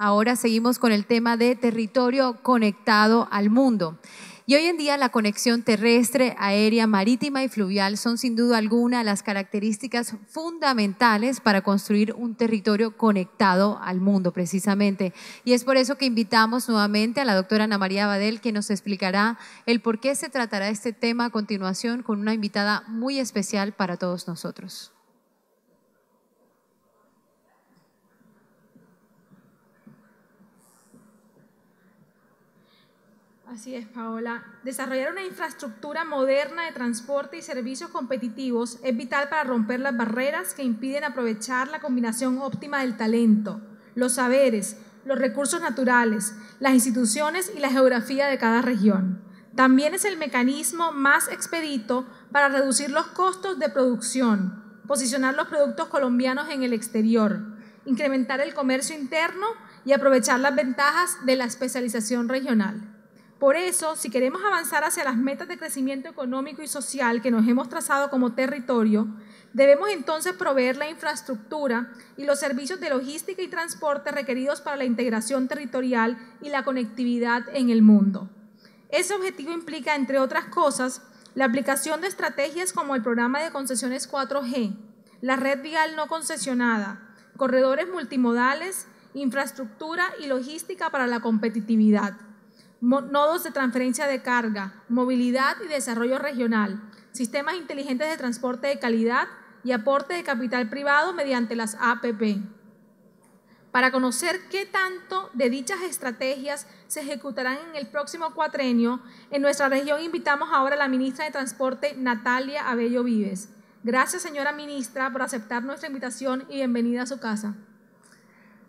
Ahora seguimos con el tema de territorio conectado al mundo. Y hoy en día la conexión terrestre, aérea, marítima y fluvial son sin duda alguna las características fundamentales para construir un territorio conectado al mundo precisamente. Y es por eso que invitamos nuevamente a la doctora Ana María Badel, que nos explicará el por qué se tratará este tema a continuación con una invitada muy especial para todos nosotros. Así es, Paola. Desarrollar una infraestructura moderna de transporte y servicios competitivos es vital para romper las barreras que impiden aprovechar la combinación óptima del talento, los saberes, los recursos naturales, las instituciones y la geografía de cada región. También es el mecanismo más expedito para reducir los costos de producción, posicionar los productos colombianos en el exterior, incrementar el comercio interno y aprovechar las ventajas de la especialización regional. Por eso, si queremos avanzar hacia las metas de crecimiento económico y social que nos hemos trazado como territorio, debemos entonces proveer la infraestructura y los servicios de logística y transporte requeridos para la integración territorial y la conectividad en el mundo. Ese objetivo implica, entre otras cosas, la aplicación de estrategias como el programa de concesiones 4G, la red vial no concesionada, corredores multimodales, infraestructura y logística para la competitividad, nodos de transferencia de carga, movilidad y desarrollo regional, sistemas inteligentes de transporte de calidad y aporte de capital privado mediante las APP. Para conocer qué tanto de dichas estrategias se ejecutarán en el próximo cuatrenio, en nuestra región invitamos ahora a la ministra de Transporte, Natalia Abello Vives. Gracias, señora ministra, por aceptar nuestra invitación y bienvenida a su casa.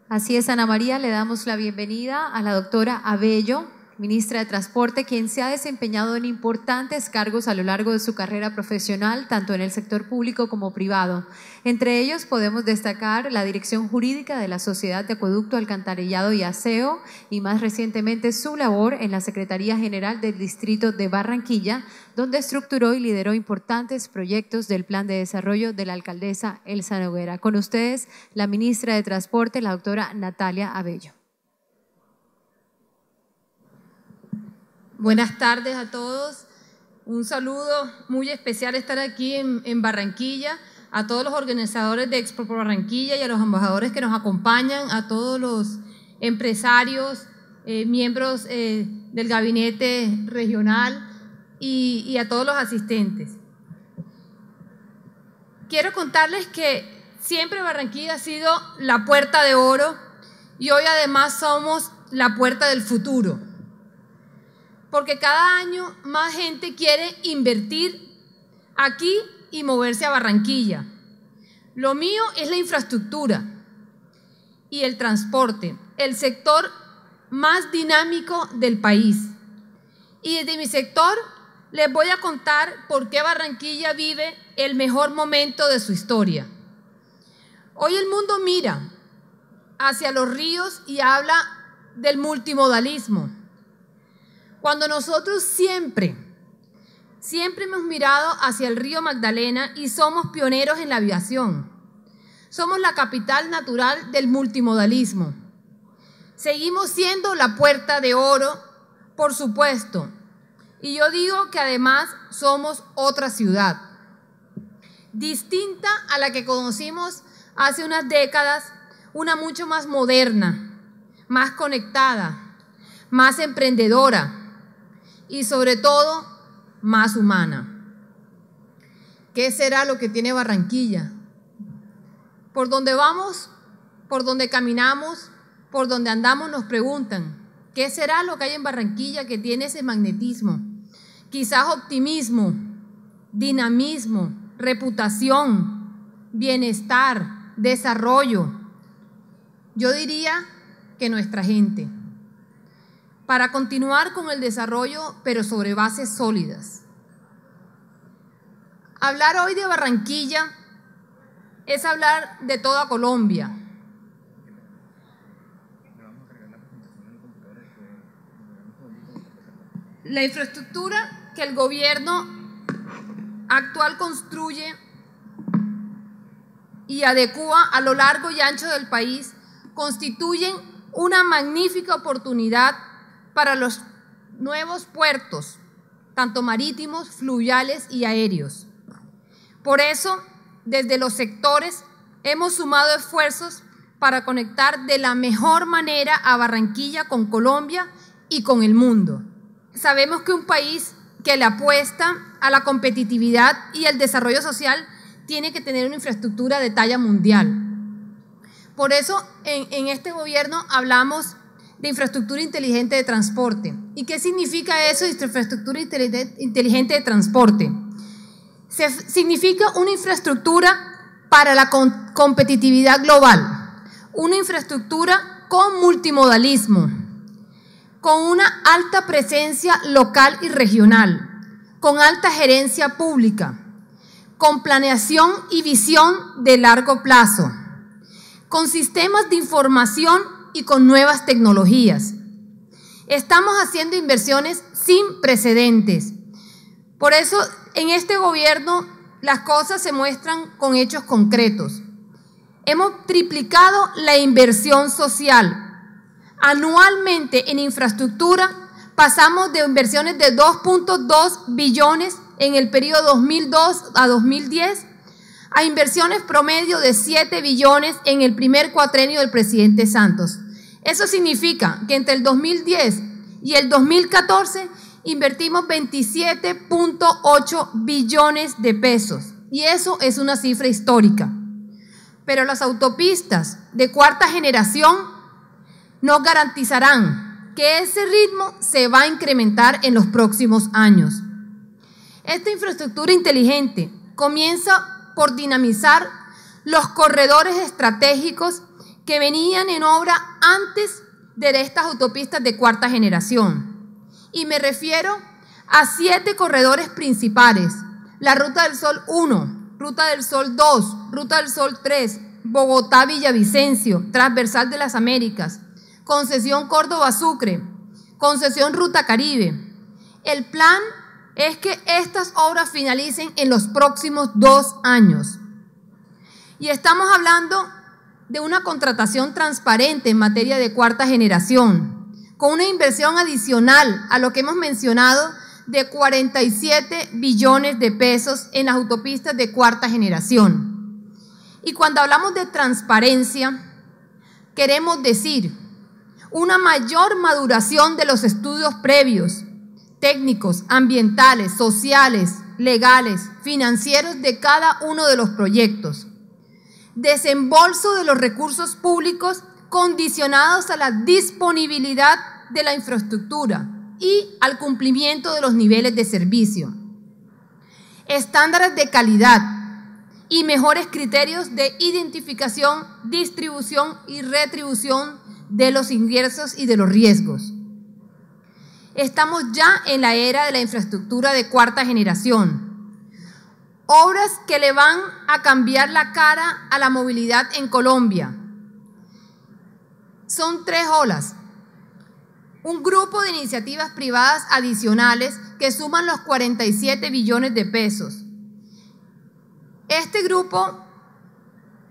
Así es, Ana María, le damos la bienvenida a la doctora Abello, ministra de Transporte, quien se ha desempeñado en importantes cargos a lo largo de su carrera profesional, tanto en el sector público como privado. Entre ellos podemos destacar la dirección jurídica de la Sociedad de Acueducto, Alcantarillado y Aseo y más recientemente su labor en la Secretaría General del Distrito de Barranquilla, donde estructuró y lideró importantes proyectos del Plan de Desarrollo de la alcaldesa Elsa Noguera. Con ustedes, la ministra de Transporte, la doctora Natalia Abello. Buenas tardes a todos. Un saludo muy especial estar aquí en Barranquilla, a todos los organizadores de Expo por Barranquilla y a los embajadores que nos acompañan, a todos los empresarios, miembros del gabinete regional y a todos los asistentes. Quiero contarles que siempre Barranquilla ha sido la puerta de oro y hoy además somos la puerta del futuro, porque cada año más gente quiere invertir aquí y moverse a Barranquilla. Lo mío es la infraestructura y el transporte, el sector más dinámico del país. Y desde mi sector les voy a contar por qué Barranquilla vive el mejor momento de su historia. Hoy el mundo mira hacia los ríos y habla del multimodalismo, cuando nosotros siempre hemos mirado hacia el río Magdalena y somos pioneros en la aviación. Somos la capital natural del multimodalismo. Seguimos siendo la puerta de oro, por supuesto. Y yo digo que además somos otra ciudad, distinta a la que conocimos hace unas décadas, una mucho más moderna, más conectada, más emprendedora y sobre todo más humana. ¿Qué será lo que tiene Barranquilla? Por donde vamos, por donde caminamos, por donde andamos nos preguntan, ¿qué será lo que hay en Barranquilla que tiene ese magnetismo? Quizás optimismo, dinamismo, reputación, bienestar, desarrollo. Yo diría que nuestra gente. Para continuar con el desarrollo, pero sobre bases sólidas. Hablar hoy de Barranquilla es hablar de toda Colombia. La infraestructura que el gobierno actual construye y adecúa a lo largo y ancho del país constituyen una magnífica oportunidad para los nuevos puertos, tanto marítimos, fluviales y aéreos. Por eso, desde los sectores hemos sumado esfuerzos para conectar de la mejor manera a Barranquilla con Colombia y con el mundo. Sabemos que un país que le apuesta a la competitividad y el desarrollo social tiene que tener una infraestructura de talla mundial. Por eso, en este gobierno hablamos de infraestructura inteligente de transporte. ¿Y qué significa eso, infraestructura inteligente de transporte? Significa una infraestructura para la competitividad global, una infraestructura con multimodalismo, con una alta presencia local y regional, con alta gerencia pública, con planeación y visión de largo plazo, con sistemas de información y con nuevas tecnologías. Estamos haciendo inversiones sin precedentes. Por eso, en este gobierno, las cosas se muestran con hechos concretos. Hemos triplicado la inversión social. Anualmente en infraestructura pasamos de inversiones de 2.2 billones en el periodo 2002 a 2010 a inversiones promedio de 7 billones en el primer cuatrenio del presidente Santos. Eso significa que entre el 2010 y el 2014 invertimos 27.8 billones de pesos y eso es una cifra histórica. Pero las autopistas de cuarta generación nos garantizarán que ese ritmo se va a incrementar en los próximos años. Esta infraestructura inteligente comienza por dinamizar los corredores estratégicos que venían en obra antes de estas autopistas de cuarta generación. Y me refiero a 7 corredores principales: la Ruta del Sol 1, Ruta del Sol 2, Ruta del Sol 3, Bogotá-Villavicencio, Transversal de las Américas, Concesión Córdoba-Sucre, Concesión Ruta Caribe. El plan es que estas obras finalicen en los próximos 2 años. Y estamos hablando de una contratación transparente en materia de cuarta generación, con una inversión adicional a lo que hemos mencionado de 47 billones de pesos en las autopistas de cuarta generación. Y cuando hablamos de transparencia, queremos decir una mayor maduración de los estudios previos, técnicos, ambientales, sociales, legales, financieros de cada uno de los proyectos. Desembolso de los recursos públicos condicionados a la disponibilidad de la infraestructura y al cumplimiento de los niveles de servicio. Estándares de calidad y mejores criterios de identificación, distribución y retribución de los ingresos y de los riesgos. Estamos ya en la era de la infraestructura de cuarta generación. Obras que le van a cambiar la cara a la movilidad en Colombia. Son 3 olas. Un grupo de iniciativas privadas adicionales que suman los 47 billones de pesos. Este grupo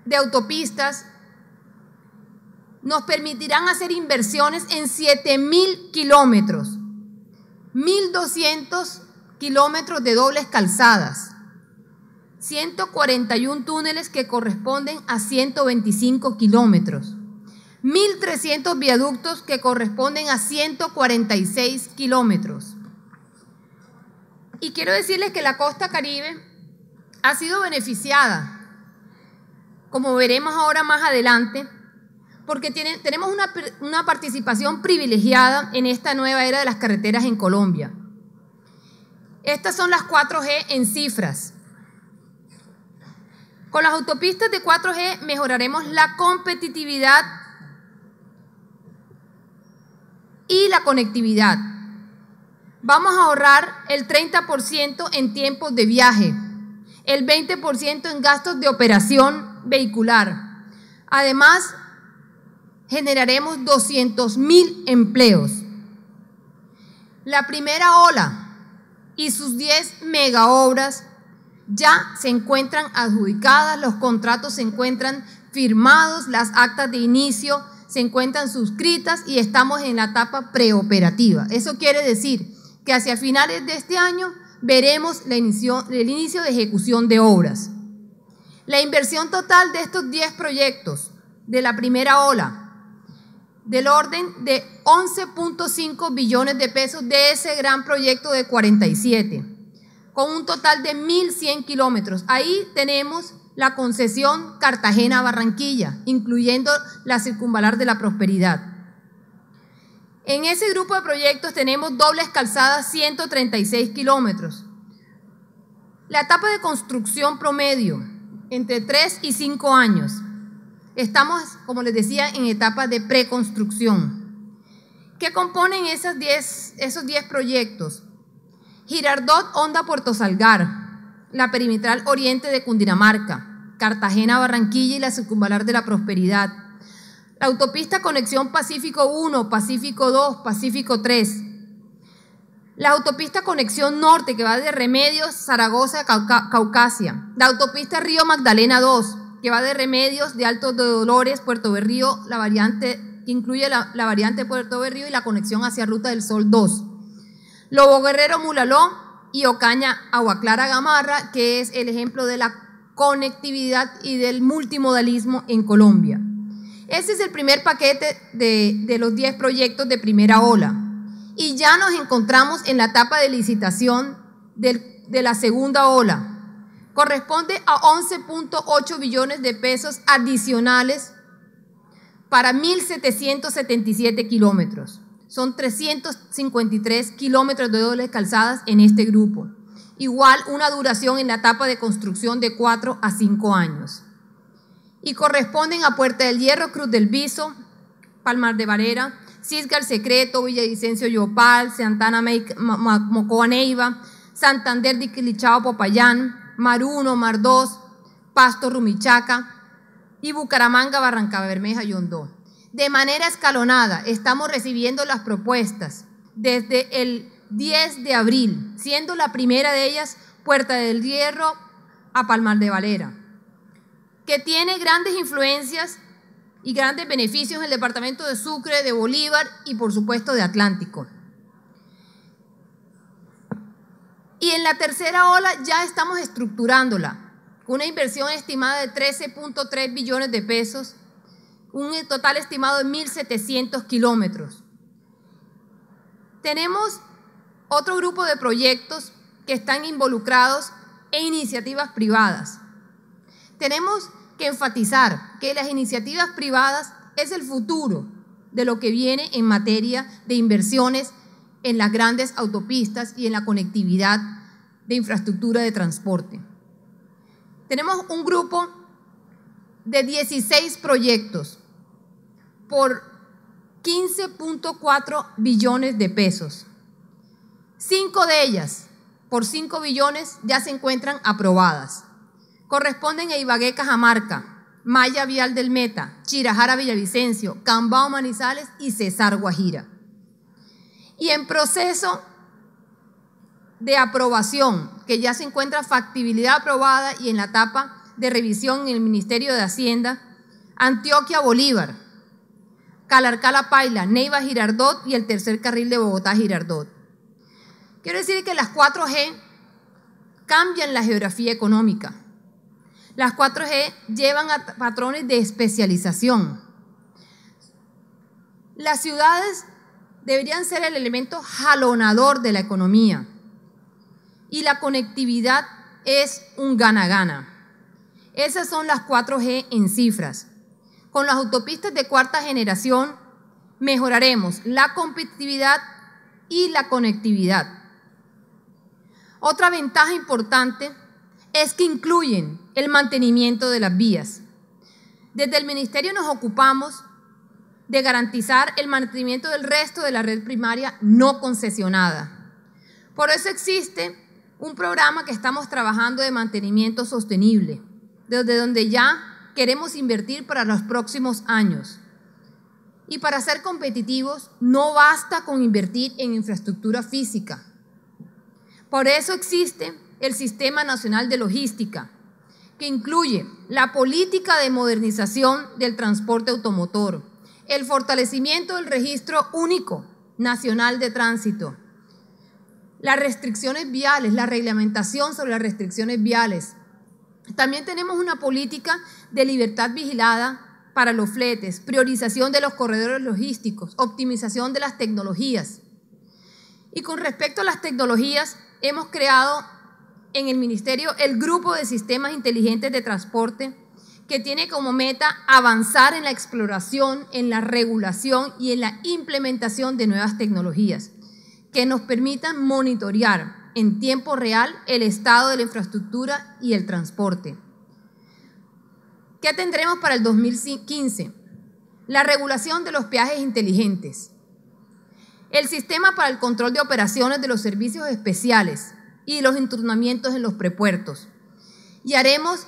de autopistas nos permitirán hacer inversiones en 7.000 kilómetros, 1.200 kilómetros de dobles calzadas, 141 túneles que corresponden a 125 kilómetros, 1.300 viaductos que corresponden a 146 kilómetros. Y quiero decirles que la costa Caribe ha sido beneficiada, como veremos ahora más adelante, porque tenemos una participación privilegiada en esta nueva era de las carreteras en Colombia. Estas son las 4G en cifras. Con las autopistas de 4G mejoraremos la competitividad y la conectividad. Vamos a ahorrar el 30% en tiempos de viaje, el 20% en gastos de operación vehicular. Además, generaremos 200.000 empleos. La primera ola y sus 10 megaobras ya se encuentran adjudicadas, los contratos se encuentran firmados, las actas de inicio se encuentran suscritas y estamos en la etapa preoperativa. Eso quiere decir que hacia finales de este año veremos el inicio de ejecución de obras. La inversión total de estos 10 proyectos de la primera ola, del orden de 11.5 billones de pesos de ese gran proyecto de 47, con un total de 1.100 kilómetros. Ahí tenemos la concesión Cartagena-Barranquilla, incluyendo la circunvalar de la Prosperidad. En ese grupo de proyectos tenemos dobles calzadas 136 kilómetros. La etapa de construcción promedio, entre 3 y 5 años. Estamos, como les decía, en etapa de preconstrucción. ¿Qué componen esos 10 proyectos? Girardot, Honda, Puerto Salgar, la perimetral oriente de Cundinamarca, Cartagena, Barranquilla y la circunvalar de la Prosperidad, la autopista Conexión Pacífico 1, Pacífico 2, Pacífico 3, la autopista Conexión Norte que va de Remedios, Zaragoza, Caucasia, la autopista Río Magdalena 2 que va de Remedios, de Altos de Dolores, Puerto Berrío, la variante que incluye la variante Puerto Berrío y la conexión hacia Ruta del Sol 2, Lobo Guerrero, Mulaló y Ocaña, Agua Clara, Gamarra, que es el ejemplo de la conectividad y del multimodalismo en Colombia. Ese es el primer paquete de los 10 proyectos de primera ola. Y ya nos encontramos en la etapa de licitación de la segunda ola. Corresponde a 11.8 billones de pesos adicionales para 1.777 kilómetros. Son 353 kilómetros de dobles calzadas en este grupo. Igual una duración en la etapa de construcción de 4 a 5 años. Y corresponden a Puerta del Hierro, Cruz del Viso, Palmar de Varera, Cisga El Secreto, Villavicencio Yopal, Santana Mocoa Neiva, Santander de Quilichao Popayán, Mar 1, Mar 2, Pasto Rumichaca y Bucaramanga, Barranca Bermeja y Hondó. De manera escalonada estamos recibiendo las propuestas desde el 10 de abril, siendo la primera de ellas Puerta del Hierro a Palmar de Varera, que tiene grandes influencias y grandes beneficios en el departamento de Sucre, de Bolívar y por supuesto de Atlántico. Y en la tercera ola ya estamos estructurándola, con una inversión estimada de 13.3 billones de pesos, un total estimado de 1.700 kilómetros. Tenemos otro grupo de proyectos que están involucrados en iniciativas privadas. Tenemos que enfatizar que las iniciativas privadas es el futuro de lo que viene en materia de inversiones en las grandes autopistas y en la conectividad de infraestructura de transporte. Tenemos un grupo de 16 proyectos por 15.4 billones de pesos. 5 de ellas, por 5 billones, ya se encuentran aprobadas. Corresponden a Ibagué, Cajamarca, Maya Vial del Meta, Chirajara, Villavicencio, Cambao, Manizales y Cesar, Guajira. Y en proceso de aprobación, que ya se encuentra factibilidad aprobada y en la etapa de revisión en el Ministerio de Hacienda, Antioquia, Bolívar, Calarcala, Paila, Neiva, Girardot y el tercer carril de Bogotá, Girardot. Quiero decir que las 4G cambian la geografía económica. Las 4G llevan a patrones de especialización. Las ciudades deberían ser el elemento jalonador de la economía y la conectividad es un gana-gana. Esas son las 4G en cifras. Con las autopistas de cuarta generación mejoraremos la competitividad y la conectividad. Otra ventaja importante es que incluyen el mantenimiento de las vías. Desde el Ministerio nos ocupamos de garantizar el mantenimiento del resto de la red primaria no concesionada. Por eso existe un programa que estamos trabajando de mantenimiento sostenible, desde donde ya queremos invertir para los próximos años. Y para ser competitivos no basta con invertir en infraestructura física. Por eso existe el Sistema Nacional de Logística, que incluye la política de modernización del transporte automotor, el fortalecimiento del registro único nacional de tránsito, las restricciones viales, la reglamentación sobre las restricciones viales. También tenemos una política de libertad vigilada para los fletes, priorización de los corredores logísticos, optimización de las tecnologías. Y con respecto a las tecnologías, hemos creado en el Ministerio el Grupo de Sistemas Inteligentes de Transporte, que tiene como meta avanzar en la exploración, en la regulación y en la implementación de nuevas tecnologías que nos permitan monitorear en tiempo real el estado de la infraestructura y el transporte. ¿Qué tendremos para el 2015? La regulación de los peajes inteligentes, el sistema para el control de operaciones de los servicios especiales y los enturnamientos en los prepuertos. Y haremos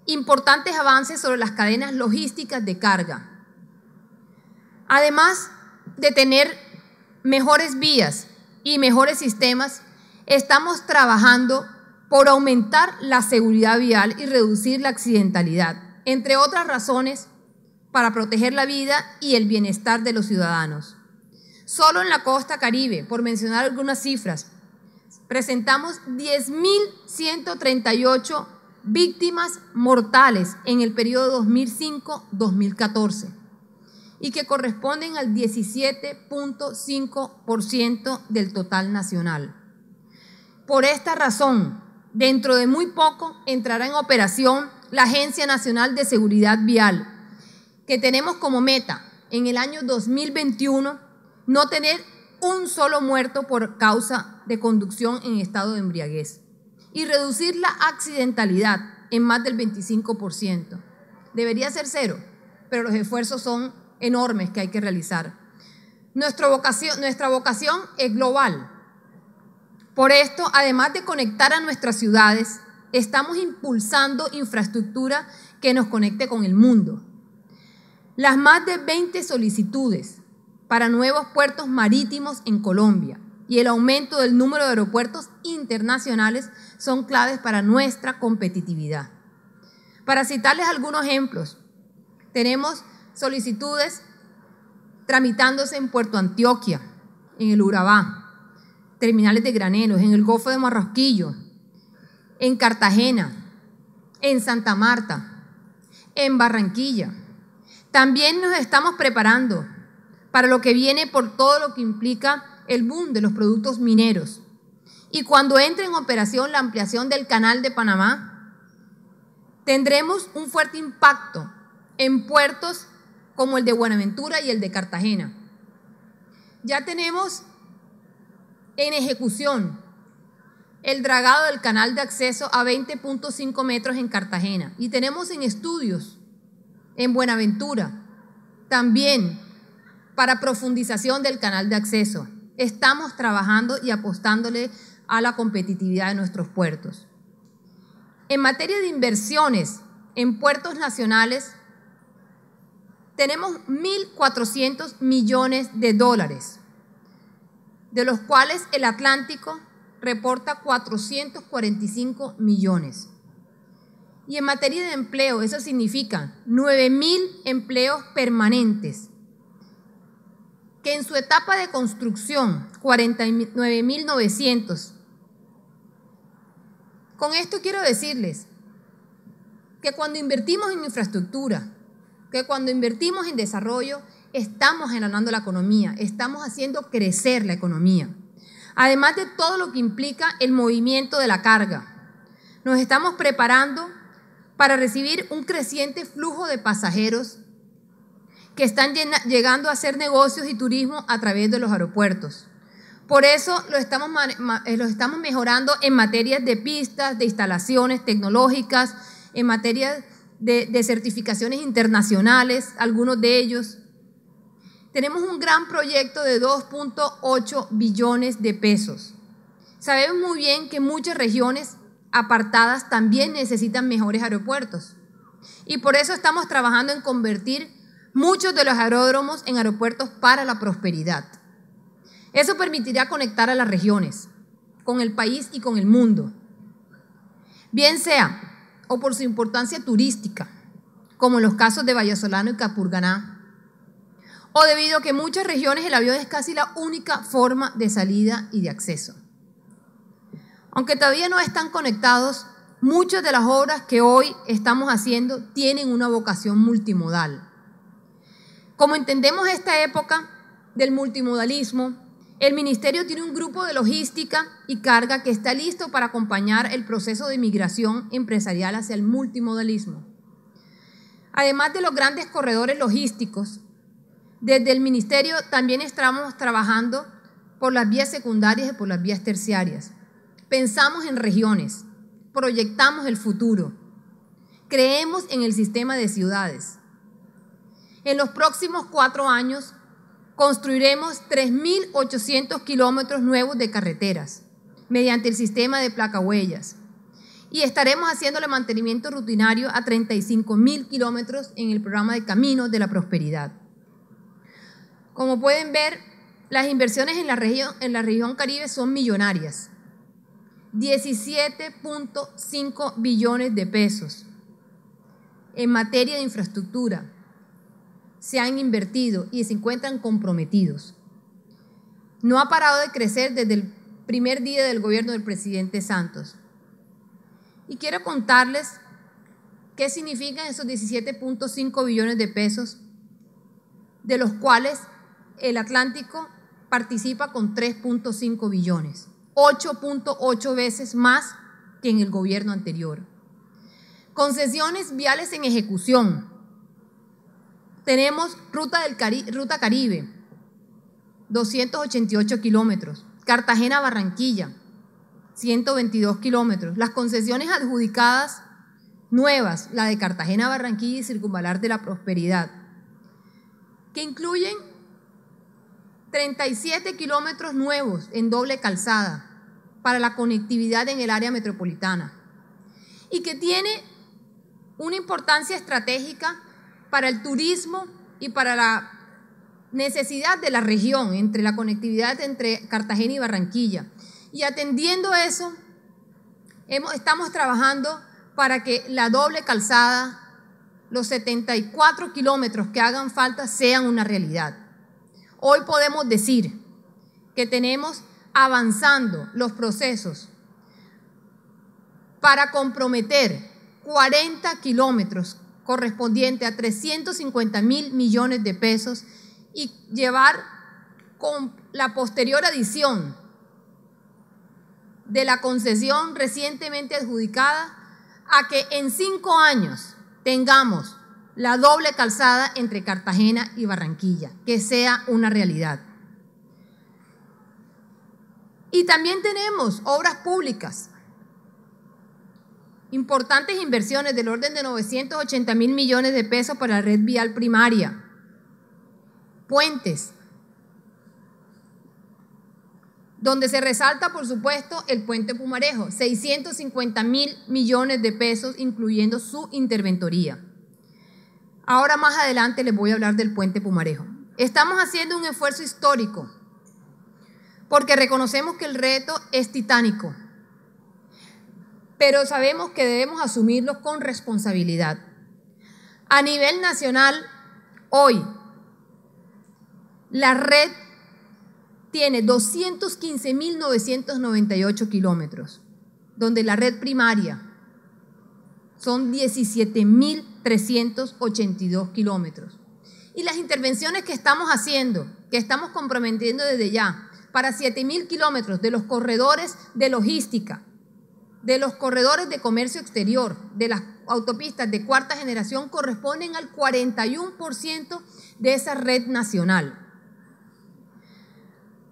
importantes avances sobre las cadenas logísticas de carga. Además de tener mejores vías y mejores sistemas, estamos trabajando por aumentar la seguridad vial y reducir la accidentalidad, entre otras razones, para proteger la vida y el bienestar de los ciudadanos. Solo en la costa Caribe, por mencionar algunas cifras, presentamos 10.138 víctimas mortales en el periodo 2005-2014 y que corresponden al 17.5% del total nacional. Por esta razón, dentro de muy poco entrará en operación la Agencia Nacional de Seguridad Vial, que tenemos como meta en el año 2021 no tener un solo muerto por causa de conducción en estado de embriaguez y reducir la accidentalidad en más del 25%. Debería ser cero, pero los esfuerzos son enormes que hay que realizar. Nuestra vocación es global. Por esto, además de conectar a nuestras ciudades, estamos impulsando infraestructura que nos conecte con el mundo. Las más de 20 solicitudes para nuevos puertos marítimos en Colombia y el aumento del número de aeropuertos internacionales son claves para nuestra competitividad. Para citarles algunos ejemplos, tenemos solicitudes tramitándose en Puerto Antioquia, en el Urabá, terminales de graneros, en el Golfo de Marrasquillo, en Cartagena, en Santa Marta, en Barranquilla. También nos estamos preparando para lo que viene por todo lo que implica el boom de los productos mineros. Y cuando entre en operación la ampliación del Canal de Panamá, tendremos un fuerte impacto en puertos como el de Buenaventura y el de Cartagena. Ya tenemos en ejecución el dragado del canal de acceso a 20.5 metros en Cartagena y tenemos en estudios en Buenaventura también para profundización del canal de acceso. Estamos trabajando y apostándole a la competitividad de nuestros puertos. En materia de inversiones en puertos nacionales, tenemos 1.400 millones de dólares, de los cuales el Atlántico reporta 445 millones. Y en materia de empleo, eso significa 9.000 empleos permanentes, que en su etapa de construcción, 49.900. Con esto quiero decirles que cuando invertimos en infraestructura, que cuando invertimos en desarrollo, estamos enanando la economía, estamos haciendo crecer la economía. Además de todo lo que implica el movimiento de la carga, nos estamos preparando para recibir un creciente flujo de pasajeros que están llegando a hacer negocios y turismo a través de los aeropuertos. Por eso lo estamos mejorando en materias de pistas, de instalaciones tecnológicas, en materia de certificaciones internacionales, algunos de ellos. Tenemos un gran proyecto de 2.8 billones de pesos. Sabemos muy bien que muchas regiones apartadas también necesitan mejores aeropuertos. Y por eso estamos trabajando en convertir muchos de los aeródromos en aeropuertos para la prosperidad. Eso permitirá conectar a las regiones, con el país y con el mundo. Bien sea o por su importancia turística, como en los casos de Vallasolano y Capurganá, o debido a que en muchas regiones el avión es casi la única forma de salida y de acceso. Aunque todavía no están conectados, muchas de las obras que hoy estamos haciendo tienen una vocación multimodal. Como entendemos esta época del multimodalismo, el Ministerio tiene un grupo de logística y carga que está listo para acompañar el proceso de migración empresarial hacia el multimodalismo. Además de los grandes corredores logísticos, desde el Ministerio también estamos trabajando por las vías secundarias y por las vías terciarias. Pensamos en regiones, proyectamos el futuro, creemos en el sistema de ciudades. En los próximos 4 años construiremos 3.800 kilómetros nuevos de carreteras mediante el sistema de placahuellas y estaremos haciéndole mantenimiento rutinario a 35.000 kilómetros en el programa de Caminos de la Prosperidad. Como pueden ver, las inversiones en la región Caribe son millonarias. 17.5 billones de pesos en materia de infraestructura se han invertido y se encuentran comprometidos. No ha parado de crecer desde el primer día del gobierno del presidente Santos. Y quiero contarles qué significan esos 17.5 billones de pesos, de los cuales el Atlántico participa con 3.5 billones, 8.8 veces más que en el gobierno anterior. Concesiones viales en ejecución. Tenemos Ruta Caribe, 288 kilómetros. Cartagena-Barranquilla, 122 kilómetros. Las concesiones adjudicadas nuevas, la de Cartagena-Barranquilla y Circunvalar de la Prosperidad, que incluyen 37 kilómetros nuevos en doble calzada para la conectividad en el área metropolitana y que tiene una importancia estratégica para el turismo y para la necesidad de la región, entre la conectividad entre Cartagena y Barranquilla. Y atendiendo eso, estamos trabajando para que la doble calzada, los 74 kilómetros que hagan falta, sean una realidad. Hoy podemos decir que tenemos avanzando los procesos para comprometer 40 kilómetros correspondiente a 350.000 millones de pesos y llevar con la posterior adición de la concesión recientemente adjudicada a que en 5 años tengamos la doble calzada entre Cartagena y Barranquilla, que sea una realidad. Y también tenemos obras públicas, importantes inversiones del orden de 980.000 millones de pesos para la red vial primaria, puentes, donde se resalta, por supuesto, el puente Pumarejo, 650.000 millones de pesos, incluyendo su interventoría. Ahora más adelante les voy a hablar del puente Pumarejo. Estamos haciendo un esfuerzo histórico porque reconocemos que el reto es titánico, pero sabemos que debemos asumirlo con responsabilidad. A nivel nacional, hoy, la red tiene 215.998 kilómetros, donde la red primaria son 17.382 kilómetros. Y las intervenciones que estamos haciendo, que estamos comprometiendo desde ya, para 7.000 kilómetros de los corredores de logística, de los corredores de comercio exterior, de las autopistas de cuarta generación, corresponden al 41% de esa red nacional.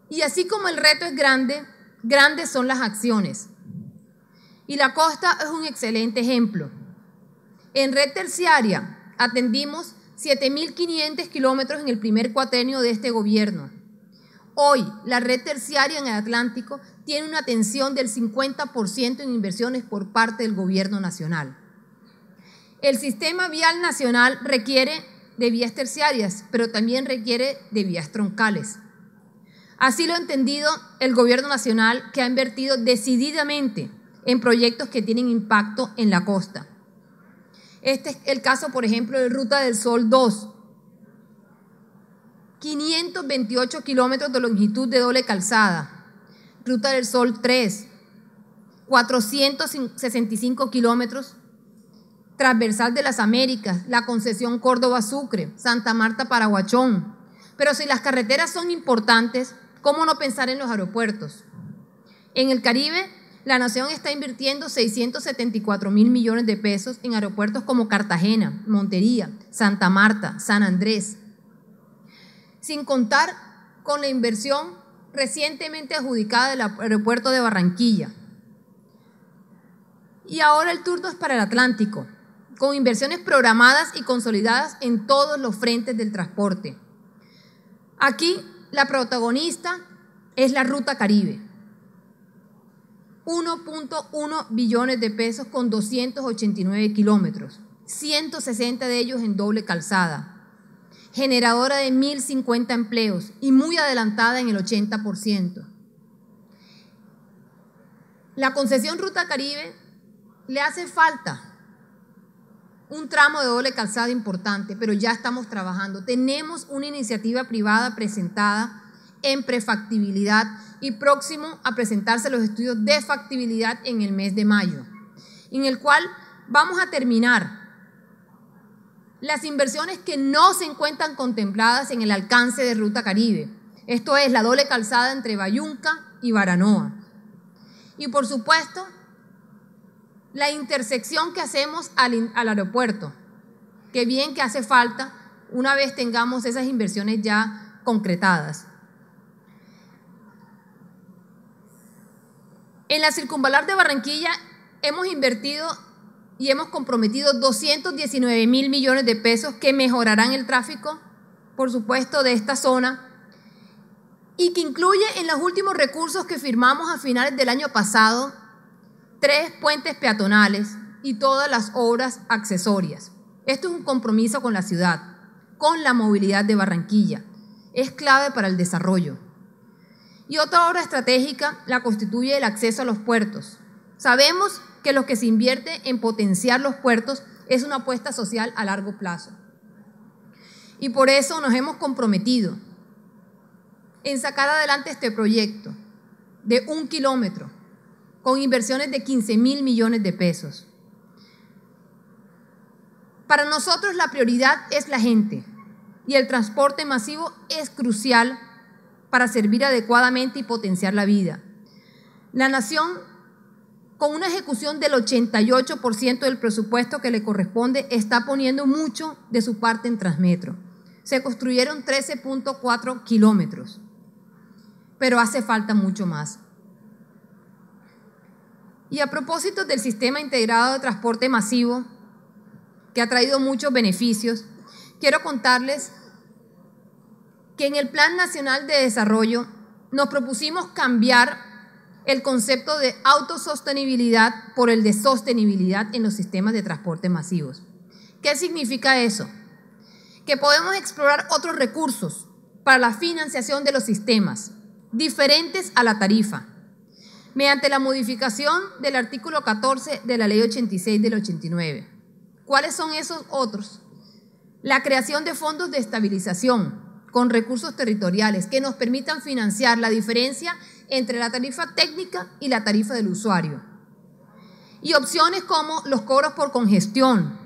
Y así como el reto es grande, grandes son las acciones. Y la costa es un excelente ejemplo. En red terciaria atendimos 7.500 kilómetros en el primer cuatrenio de este gobierno. Hoy, la red terciaria en el Atlántico tiene una atención del 50% en inversiones por parte del gobierno nacional. El sistema vial nacional requiere de vías terciarias, pero también requiere de vías troncales. Así lo ha entendido el gobierno nacional, que ha invertido decididamente en proyectos que tienen impacto en la costa. Este es el caso, por ejemplo, de Ruta del Sol 2, 528 kilómetros de longitud de doble calzada, Ruta del Sol 3, 465 kilómetros, transversal de las Américas, la concesión Córdoba-Sucre, Santa Marta-Paraguachón. Pero si las carreteras son importantes, ¿cómo no pensar en los aeropuertos? En el Caribe, la nación está invirtiendo 674.000 millones de pesos en aeropuertos como Cartagena, Montería, Santa Marta, San Andrés, sin contar con la inversión recientemente adjudicada del aeropuerto de Barranquilla. Y ahora el turno es para el Atlántico, con inversiones programadas y consolidadas en todos los frentes del transporte. Aquí la protagonista es la Ruta Caribe. 1.1 billones de pesos con 289 kilómetros, 160 de ellos en doble calzada, generadora de 1.050 empleos y muy adelantada en el 80%. La concesión Ruta Caribe le hace falta un tramo de doble calzada importante, pero ya estamos trabajando. Tenemos una iniciativa privada presentada en prefactibilidad y próximo a presentarse los estudios de factibilidad en el mes de mayo, en el cual vamos a terminar las inversiones que no se encuentran contempladas en el alcance de Ruta Caribe. Esto es la doble calzada entre Bayunca y Baranoa. Y por supuesto, la intersección que hacemos al aeropuerto, que bien que hace falta una vez tengamos esas inversiones ya concretadas. En la circunvalar de Barranquilla hemos invertido y hemos comprometido 219.000 millones de pesos que mejorarán el tráfico, por supuesto, de esta zona, y que incluye en los últimos recursos que firmamos a finales del año pasado 3 puentes peatonales y todas las obras accesorias. Esto es un compromiso con la ciudad, con la movilidad de Barranquilla. Es clave para el desarrollo. Y otra obra estratégica la constituye el acceso a los puertos. Sabemos que lo que se invierte en potenciar los puertos es una apuesta social a largo plazo. Y por eso nos hemos comprometido en sacar adelante este proyecto de 1 kilómetro con inversiones de 15.000 millones de pesos. Para nosotros la prioridad es la gente y el transporte masivo es crucial para servir adecuadamente y potenciar la vida. La nación, con una ejecución del 88% del presupuesto que le corresponde, está poniendo mucho de su parte en Transmetro. Se construyeron 13.4 kilómetros, pero hace falta mucho más. Y a propósito del sistema integrado de transporte masivo, que ha traído muchos beneficios, quiero contarles que en el Plan Nacional de Desarrollo nos propusimos cambiar el concepto de autosostenibilidad por el de sostenibilidad en los sistemas de transporte masivos. ¿Qué significa eso? Que podemos explorar otros recursos para la financiación de los sistemas, diferentes a la tarifa, mediante la modificación del artículo 14 de la Ley 86 del 89. ¿Cuáles son esos otros? La creación de fondos de estabilización con recursos territoriales que nos permitan financiar la diferencia entre la tarifa técnica y la tarifa del usuario. Y opciones como los cobros por congestión,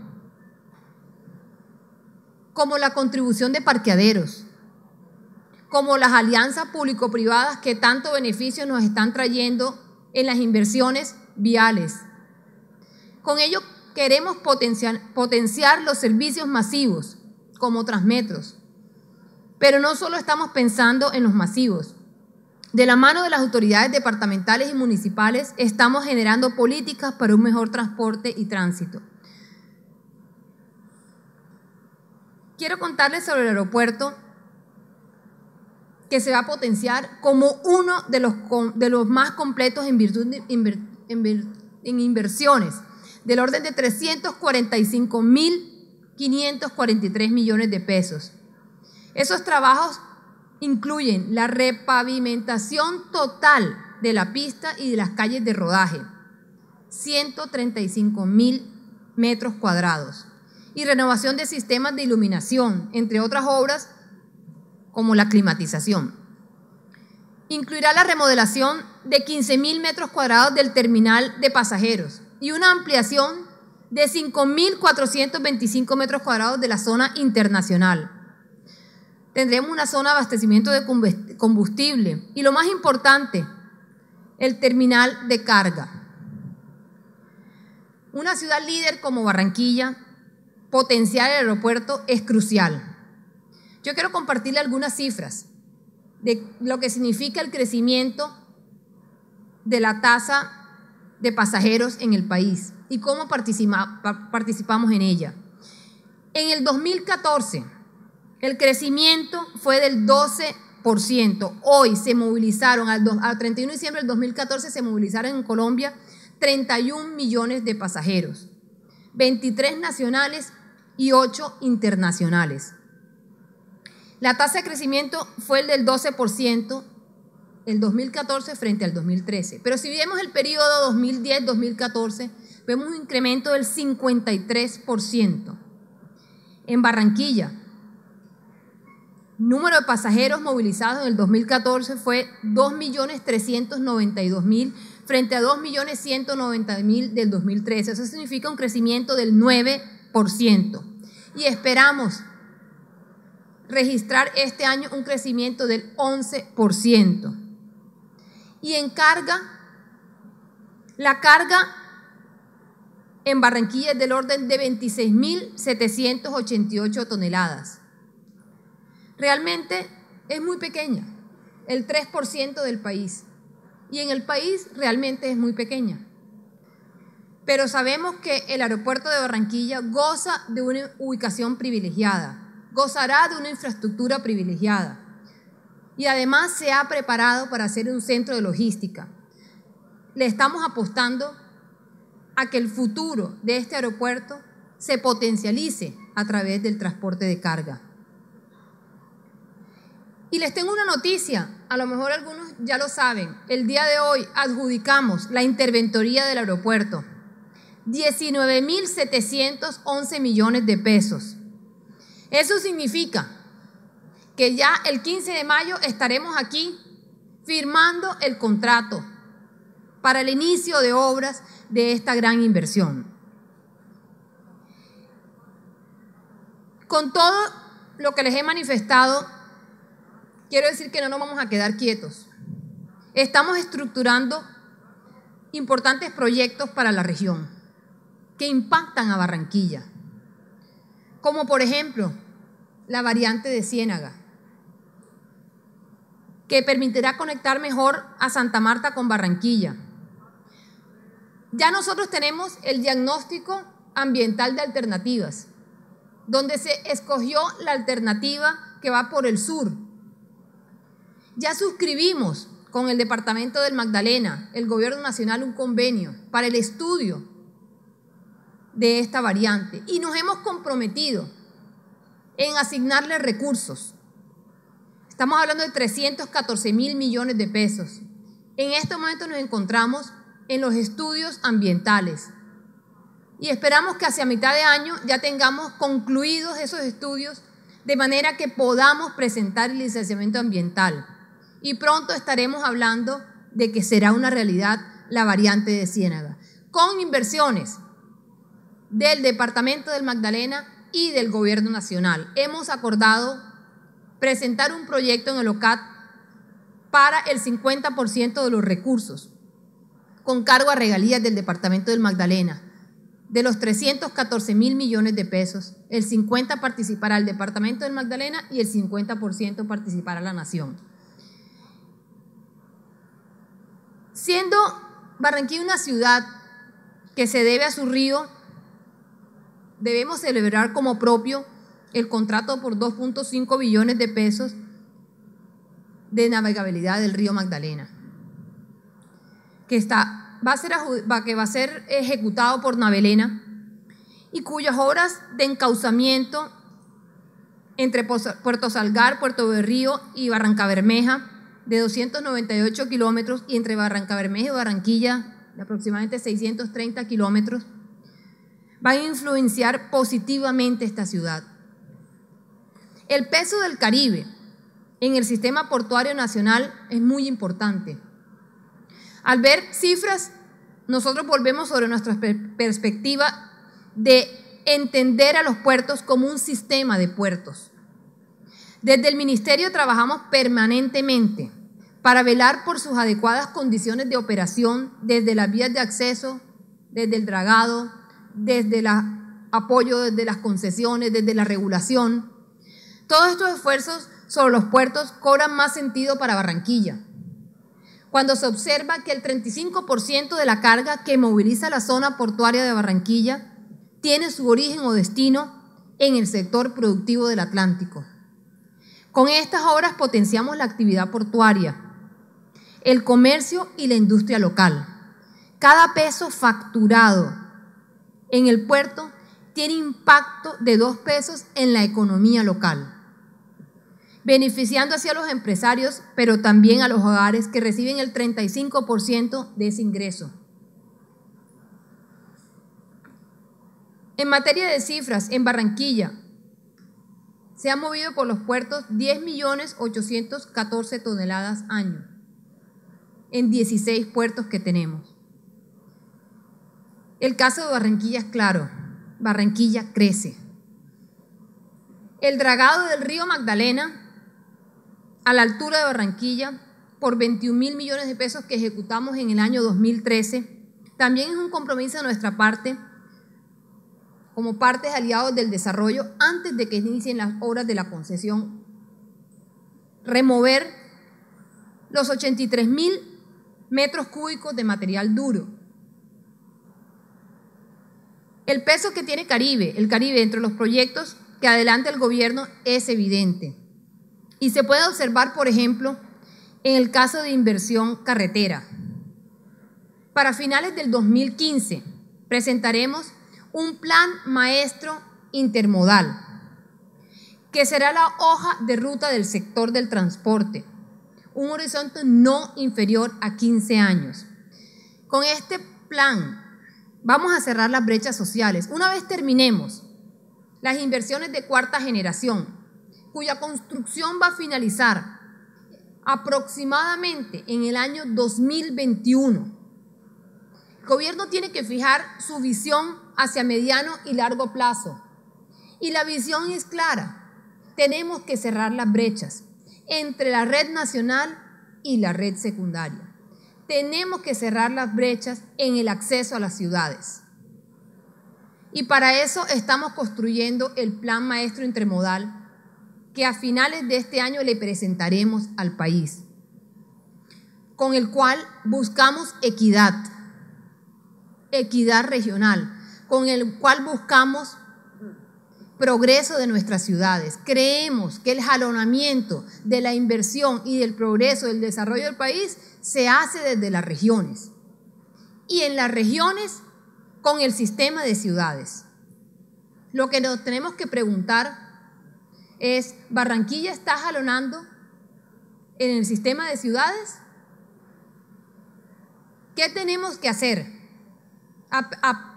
como la contribución de parqueaderos, como las alianzas público-privadas que tanto beneficio nos están trayendo en las inversiones viales. Con ello queremos potenciar los servicios masivos como Transmetros, pero no solo estamos pensando en los masivos. De la mano de las autoridades departamentales y municipales estamos generando políticas para un mejor transporte y tránsito. Quiero contarles sobre el aeropuerto que se va a potenciar como uno de los más completos en virtud en inversiones, del orden de 345.543 millones de pesos. Esos trabajos incluyen la repavimentación total de la pista y de las calles de rodaje, 135.000 metros cuadrados, y renovación de sistemas de iluminación, entre otras obras, como la climatización. Incluirá la remodelación de 15.000 metros cuadrados del terminal de pasajeros y una ampliación de 5.425 metros cuadrados de la zona internacional. Tendremos una zona de abastecimiento de combustible y, lo más importante, el terminal de carga. Una ciudad líder como Barranquilla, potenciar el aeropuerto es crucial. Yo quiero compartirle algunas cifras de lo que significa el crecimiento de la tasa de pasajeros en el país y cómo participamos en ella. En el 2014, el crecimiento fue del 12%. Hoy se movilizaron, al 31 de diciembre del 2014, se movilizaron en Colombia 31 millones de pasajeros, 23 nacionales y 8 internacionales. La tasa de crecimiento fue el del 12%, el 2014 frente al 2013. Pero si vemos el periodo 2010-2014, vemos un incremento del 53%. En Barranquilla, número de pasajeros movilizados en el 2014 fue 2.392.000 frente a 2.190.000 del 2013. Eso significa un crecimiento del 9%. Y esperamos registrar este año un crecimiento del 11%. Y en carga, la carga en Barranquilla es del orden de 26.788 toneladas. Realmente es muy pequeña, el 3% del país. Y en el país realmente es muy pequeña. Pero sabemos que el aeropuerto de Barranquilla goza de una ubicación privilegiada, gozará de una infraestructura privilegiada y además se ha preparado para ser un centro de logística. Le estamos apostando a que el futuro de este aeropuerto se potencialice a través del transporte de carga. Y les tengo una noticia, a lo mejor algunos ya lo saben, el día de hoy adjudicamos la interventoría del aeropuerto, 19.711 millones de pesos. Eso significa que ya el 15 de mayo estaremos aquí firmando el contrato para el inicio de obras de esta gran inversión. Con todo lo que les he manifestado, quiero decir que no nos vamos a quedar quietos. Estamos estructurando importantes proyectos para la región que impactan a Barranquilla, como por ejemplo la variante de Ciénaga, que permitirá conectar mejor a Santa Marta con Barranquilla. Ya nosotros tenemos el diagnóstico ambiental de alternativas, donde se escogió la alternativa que va por el sur. Ya suscribimos con el Departamento del Magdalena, el Gobierno Nacional, un convenio para el estudio de esta variante y nos hemos comprometido en asignarle recursos. Estamos hablando de 314.000 millones de pesos. En este momento nos encontramos en los estudios ambientales y esperamos que hacia mitad de año ya tengamos concluidos esos estudios de manera que podamos presentar el licenciamiento ambiental y pronto estaremos hablando de que será una realidad la variante de Ciénaga, con inversiones del Departamento del Magdalena y del Gobierno Nacional. Hemos acordado presentar un proyecto en el OCAT para el 50% de los recursos, con cargo a regalías del Departamento del Magdalena. De los 314.000 millones de pesos, el 50% participará el Departamento del Magdalena y el 50% participará la Nación. Siendo Barranquilla una ciudad que se debe a su río, debemos celebrar como propio el contrato por 2.5 billones de pesos de navegabilidad del río Magdalena, que va a ser ejecutado por Navelena y cuyas obras de encauzamiento entre Puerto Salgar, Puerto Berrío y Barrancabermeja de 298 kilómetros y entre Barrancabermeja y Barranquilla de aproximadamente 630 kilómetros van a influenciar positivamente esta ciudad. El peso del Caribe en el sistema portuario nacional es muy importante. Al ver cifras, nosotros volvemos sobre nuestra perspectiva de entender a los puertos como un sistema de puertos. Desde el Ministerio trabajamos permanentemente para velar por sus adecuadas condiciones de operación, desde las vías de acceso, desde el dragado, desde el apoyo, desde las concesiones, desde la regulación. Todos estos esfuerzos sobre los puertos cobran más sentido para Barranquilla, cuando se observa que el 35% de la carga que moviliza la zona portuaria de Barranquilla tiene su origen o destino en el sector productivo del Atlántico. Con estas obras potenciamos la actividad portuaria, el comercio y la industria local. Cada peso facturado en el puerto tiene impacto de 2 pesos en la economía local, beneficiando así a los empresarios, pero también a los hogares que reciben el 35% de ese ingreso. En materia de cifras, en Barranquilla se han movido por los puertos 10.814.000 toneladas año, en 16 puertos que tenemos. El caso de Barranquilla es claro, Barranquilla crece. El dragado del río Magdalena a la altura de Barranquilla por 21.000 millones de pesos que ejecutamos en el año 2013, también es un compromiso de nuestra parte como partes aliados del desarrollo antes de que inicien las obras de la concesión, remover los 83.000 metros cúbicos de material duro. El peso que tiene el Caribe entre los proyectos que adelanta el gobierno es evidente. Y se puede observar, por ejemplo, en el caso de inversión carretera. Para finales del 2015 presentaremos un plan maestro intermodal, que será la hoja de ruta del sector del transporte, un horizonte no inferior a 15 años. Con este plan vamos a cerrar las brechas sociales. Una vez terminemos las inversiones de cuarta generación, cuya construcción va a finalizar aproximadamente en el año 2021. El gobierno tiene que fijar su visión hacia mediano y largo plazo. Y la visión es clara. Tenemos que cerrar las brechas entre la red nacional y la red secundaria. Tenemos que cerrar las brechas en el acceso a las ciudades. Y para eso estamos construyendo el Plan Maestro Intermodal, que a finales de este año le presentaremos al país, con el cual buscamos equidad regional, con el cual buscamos progreso de nuestras ciudades. Creemos que el jalonamiento de la inversión y del progreso, del desarrollo del país, se hace desde las regiones. Y en las regiones, con el sistema de ciudades. Lo que nos tenemos que preguntar es, ¿Barranquilla está jalonando en el sistema de ciudades? ¿Qué tenemos que hacer?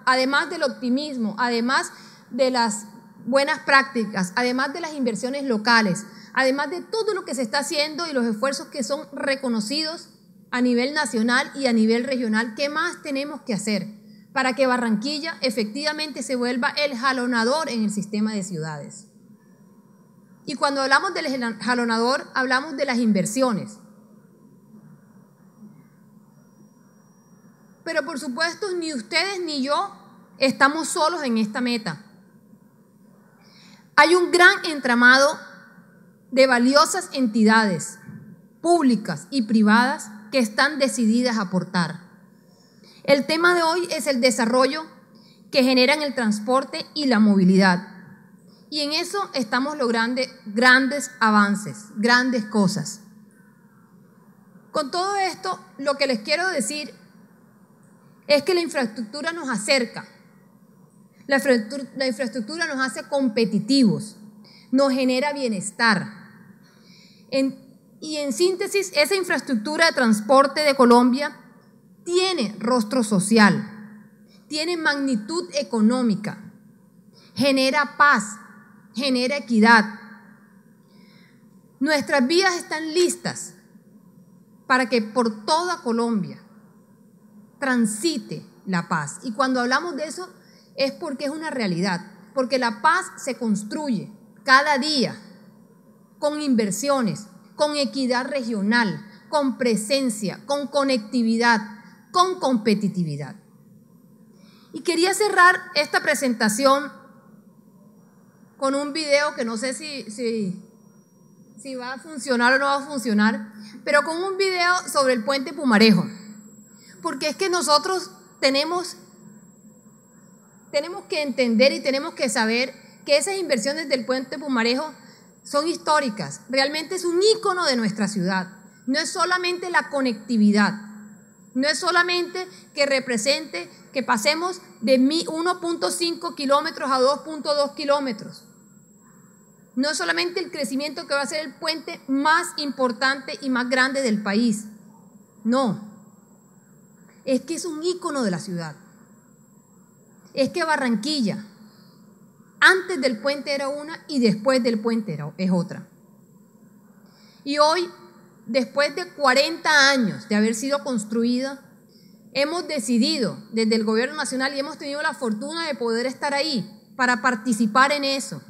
Además del optimismo, además de las buenas prácticas, además de las inversiones locales, además de todo lo que se está haciendo y los esfuerzos que son reconocidos a nivel nacional y a nivel regional, ¿qué más tenemos que hacer para que Barranquilla efectivamente se vuelva el jalonador en el sistema de ciudades? Y cuando hablamos del jalonador, hablamos de las inversiones. Pero por supuesto, ni ustedes ni yo estamos solos en esta meta. Hay un gran entramado de valiosas entidades públicas y privadas que están decididas a aportar. El tema de hoy es el desarrollo que generan el transporte y la movilidad. Y en eso estamos logrando grandes avances, grandes cosas. Con todo esto, lo que les quiero decir es que la infraestructura nos acerca. La infraestructura nos hace competitivos, nos genera bienestar. Y en síntesis, esa infraestructura de transporte de Colombia tiene rostro social, tiene magnitud económica, genera paz, genera equidad. Nuestras vías están listas para que por toda Colombia transite la paz. Y cuando hablamos de eso es porque es una realidad, porque la paz se construye cada día con inversiones, con equidad regional, con presencia, con conectividad, con competitividad. Y quería cerrar esta presentación con un video que no sé si va a funcionar o no va a funcionar, pero con un video sobre el puente Pumarejo, porque es que nosotros tenemos que entender y tenemos que saber que esas inversiones del puente Pumarejo son históricas, realmente es un ícono de nuestra ciudad. No es solamente la conectividad, no es solamente que represente que pasemos de 1.5 kilómetros a 2.2 kilómetros. No es solamente el crecimiento que va a ser el puente más importante y más grande del país. No, es que es un ícono de la ciudad. Es que Barranquilla, antes del puente era una y después del puente es otra. Y hoy, después de 40 años de haber sido construida, hemos decidido desde el Gobierno Nacional y hemos tenido la fortuna de poder estar ahí para participar en eso,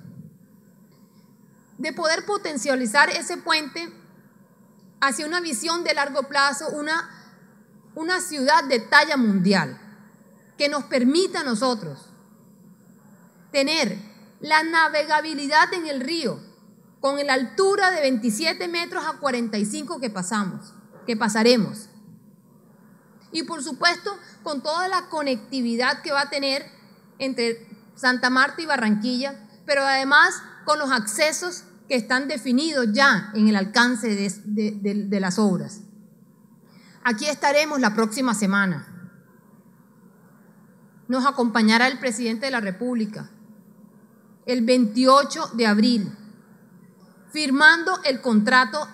de poder potencializar ese puente hacia una visión de largo plazo, una ciudad de talla mundial que nos permita a nosotros tener la navegabilidad en el río con la altura de 27 metros a 45 que pasaremos. Y por supuesto con toda la conectividad que va a tener entre Santa Marta y Barranquilla, pero además con los accesos que están definidos ya en el alcance de las obras. Aquí estaremos la próxima semana. Nos acompañará el presidente de la República el 28 de abril, firmando el contrato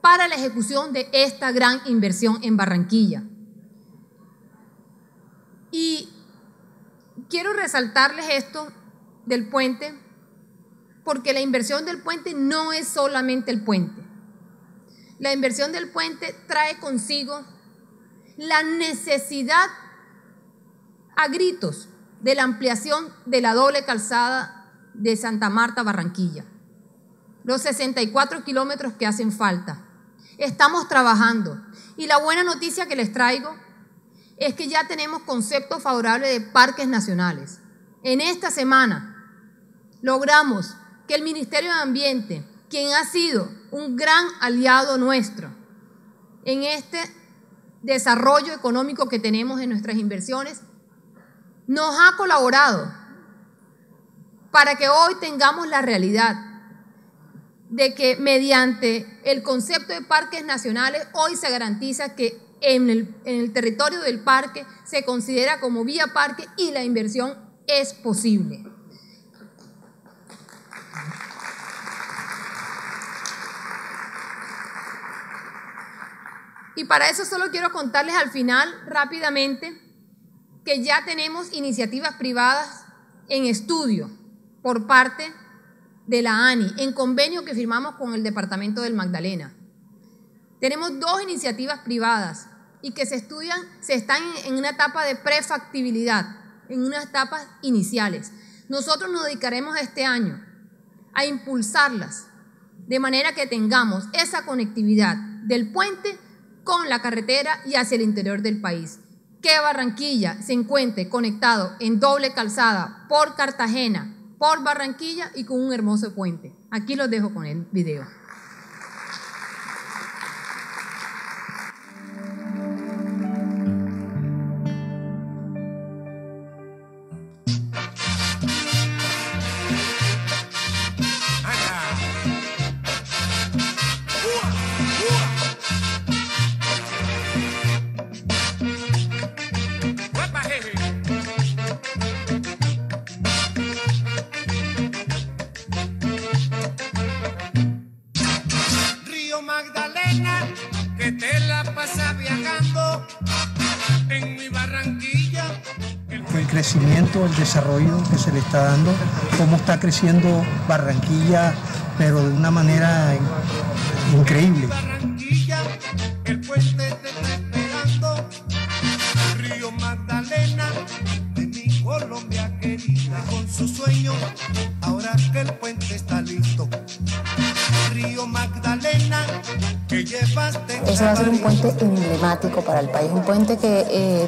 para la ejecución de esta gran inversión en Barranquilla. Y quiero resaltarles esto del puente, porque la inversión del puente no es solamente el puente. La inversión del puente trae consigo la necesidad a gritos de la ampliación de la doble calzada de Santa Marta a Barranquilla. Los 64 kilómetros que hacen falta. Estamos trabajando. Y la buena noticia que les traigo es que ya tenemos conceptos favorables de parques nacionales. En esta semana logramos que el Ministerio de Ambiente, quien ha sido un gran aliado nuestro en este desarrollo económico que tenemos en nuestras inversiones, nos ha colaborado para que hoy tengamos la realidad de que mediante el concepto de parques nacionales hoy se garantiza que en el territorio del parque se considera como vía parque y la inversión es posible. Y para eso solo quiero contarles al final rápidamente que ya tenemos iniciativas privadas en estudio por parte de la ANI, en convenio que firmamos con el Departamento del Magdalena. Tenemos 2 iniciativas privadas y que se están en una etapa de prefactibilidad, en unas etapas iniciales. Nosotros nos dedicaremos este año a impulsarlas de manera que tengamos esa conectividad del puente con la carretera y hacia el interior del país. Que Barranquilla se encuentre conectado en doble calzada por Cartagena, por Barranquilla y con un hermoso puente. Aquí los dejo con el video. Que te la pasas viajando en mi Barranquilla. El crecimiento, el desarrollo que se le está dando, cómo está creciendo Barranquilla pero de una manera increíble. Barranquilla, el puente te está esperando. Río Magdalena, de mi Colombia querida, con sus sueños, ahora que el puente está listo. Río Magdalena, que llevaste. Ese va a ser un puente emblemático para el país, un puente que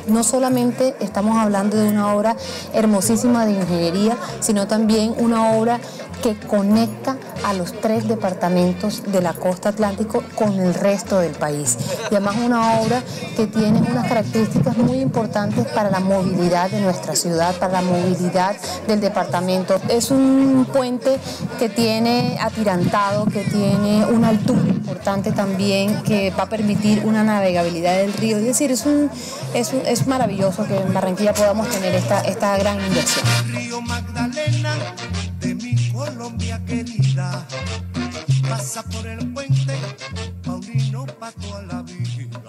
no solamente estamos hablando de una obra hermosísima de ingeniería, sino también una obra que conecta a los 3 departamentos de la costa atlántico con el resto del país. Y además una obra que tiene unas características muy importantes para la movilidad de nuestra ciudad, para la movilidad del departamento. Es un puente que tiene atirantado, que tiene una altura importante también, que va a permitir una navegabilidad del río. Es decir, es maravilloso que en Barranquilla podamos tener esta gran inversión. Río Magdalena, de mi Colombia querida, pasa por el puente, Paulino pa' toda la vida.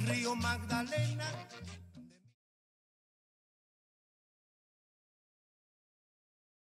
Río Magdalena.